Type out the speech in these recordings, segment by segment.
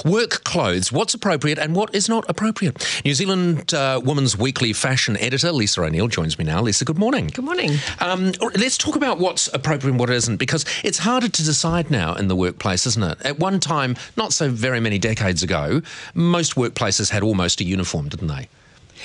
Work clothes, what's appropriate and what is not appropriate? New Zealand Woman's Weekly fashion editor, Lisa O'Neill, joins me now. Lisa, good morning. Good morning. Let's talk about what's appropriate and what isn't, because it's harder to decide now in the workplace, isn't it? At one time, not so very many decades ago, most workplaces had almost a uniform, didn't they?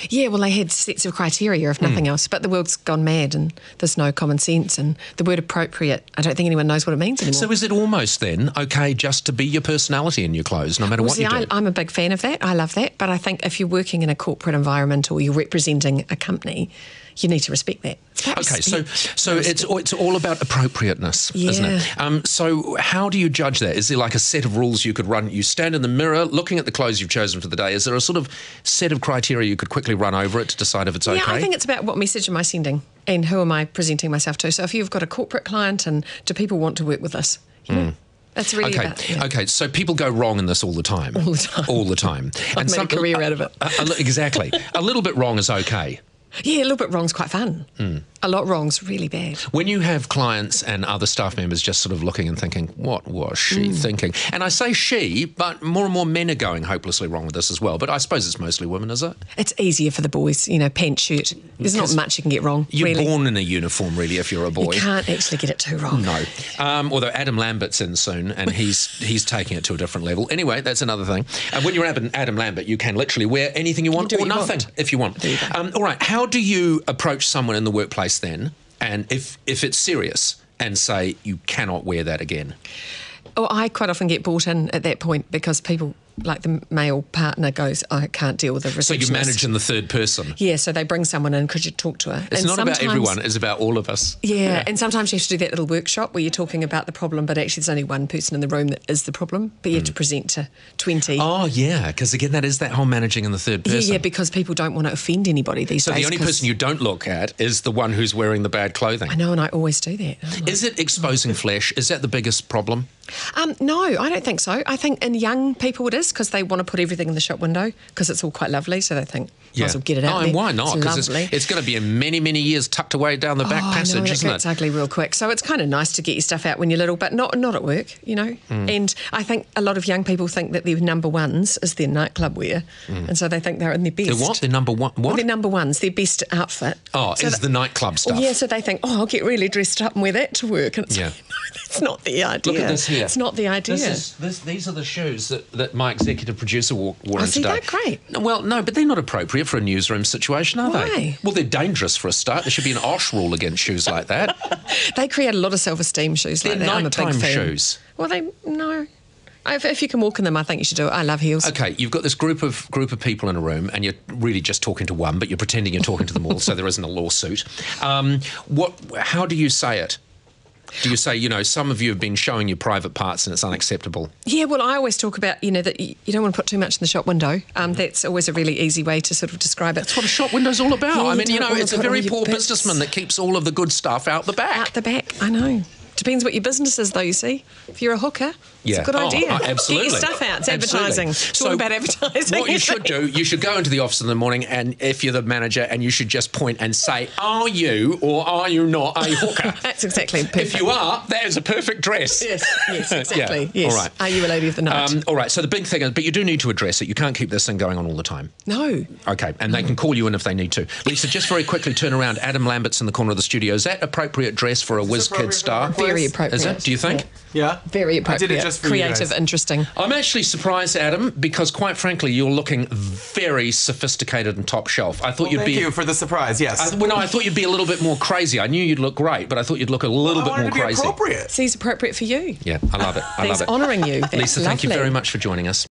Yeah, well, they had sets of criteria, if nothing else, but the world's gone mad and there's no common sense, and the word appropriate, I don't think anyone knows what it means anymore. So is it almost then okay just to be your personality in your clothes, no matter what you do? I'm a big fan of that. I love that. But I think if you're working in a corporate environment or you're representing a company, you need to respect that. Okay, so it's all about appropriateness, isn't it? So how do you judge that? Is there like a set of rules you could run? You stand in the mirror looking at the clothes you've chosen for the day. Is there a sort of set of criteria you could quickly run over it to decide if it's okay? Yeah, I think it's about what message am I sending and who am I presenting myself to. So if you've got a corporate client and do people want to work with us? You know, that's really about... Yeah. Okay, so people go wrong in this all the time. All the time. All the time. I've made a career out of it. Exactly. A little bit wrong is okay. Yeah, a little bit wrong's quite fun. A lot wrong's really bad. When you have clients and other staff members just sort of looking and thinking, what was she thinking? And I say she, but more and more men are going hopelessly wrong with this as well. But I suppose it's mostly women, is it? It's easier for the boys, you know, pant, shirt. There's not much you can get wrong, You're really. born in a uniform, really, if you're a boy. You can't actually get it too wrong. No. Although Adam Lambert's in soon, and he's taking it to a different level. Anyway, that's another thing. When you're Adam Lambert, you can literally wear anything you want or nothing if you want. All right, how do you approach someone in the workplace then, and if it's serious, and say you cannot wear that again? Oh, I quite often get brought in at that point because people, like the male partner goes, I can't deal with the receptionist. So you manage in the third person? Yeah, so they bring someone in, could you talk to her? It's not about everyone, it's about all of us. Yeah, and sometimes you have to do that little workshop where you're talking about the problem, but actually there's only one person in the room that is the problem, but you have to present to 20. Oh, yeah, because again, that is that whole managing in the third person. Yeah, because people don't want to offend anybody these days. So the only person you don't look at is the one who's wearing the bad clothing. I know, and I always do that. Is it exposing flesh? Is that the biggest problem? No, I don't think so. I think in young people it is because they want to put everything in the shop window because it's all quite lovely, so they think, might as well get it out there. And why not? Because it's going to be in many, many years tucked away down the back passage, isn't it? It's ugly real quick. So it's kind of nice to get your stuff out when you're little, but not at work, you know. And I think a lot of young people think that their number ones is their nightclub wear, and so they think they're in their best. They're what? Their number one? What? Well, their number ones, their best outfit. Oh, so is the nightclub stuff. Yeah, so they think, I'll get really dressed up and wear that to work. And it's like, no, that's not the idea. Look at this here. It's not the idea. These are the shoes that my executive producer wore in today. They're great. Well, no, but they're not appropriate for a newsroom situation, are they? Why? Well, they're dangerous for a start. There should be an OSH rule against shoes like that. They create a lot of self-esteem shoes like that. They're I'm a big fan. shoes. Well, no. If you can walk in them, I think you should do it. I love heels. Okay, you've got this group of people in a room, and you're really just talking to one, but you're pretending you're talking to them all, so there isn't a lawsuit. How do you say it? Do you say, some of you have been showing your private parts and it's unacceptable? Yeah, well, I always talk about, that you don't want to put too much in the shop window. That's always a really easy way to sort of describe it. That's what a shop window's all about. Yeah, I mean, it's a very poor businessman that keeps all of the good stuff out the back. Out the back, I know. Depends what your business is, though, you see. If you're a hooker, it's a good idea. Absolutely. Get your stuff out. It's advertising. It's all about advertising. What you should do, you should go into the office in the morning, and if you're the manager, and you should just point and say, are you or are you not a hooker? That's exactly perfect. If you are, that is a perfect dress. Yes, exactly. Yeah. Yes. All right. Are you a lady of the night? All right, so the big thing is, but you do need to address it. You can't keep this thing going on all the time. No. Okay, and they can call you in if they need to. Lisa, just very quickly turn around. Adam Lambert's in the corner of the studio. Is that appropriate dress for a whiz kid star? Very appropriate. Is it? Do you think? Yeah. Very appropriate. I did it just for creative, you guys. interesting. I'm actually surprised, Adam, because quite frankly, you're looking very sophisticated and top shelf. I thought Thank you for the surprise. Yes. I thought you'd be a little bit more crazy. I knew you'd look great, but I thought you'd look a little bit more crazy. Appropriate. Seems appropriate for you. Yeah, I love it. He's honouring you. That's Lisa, thank you lovely. very much for joining us.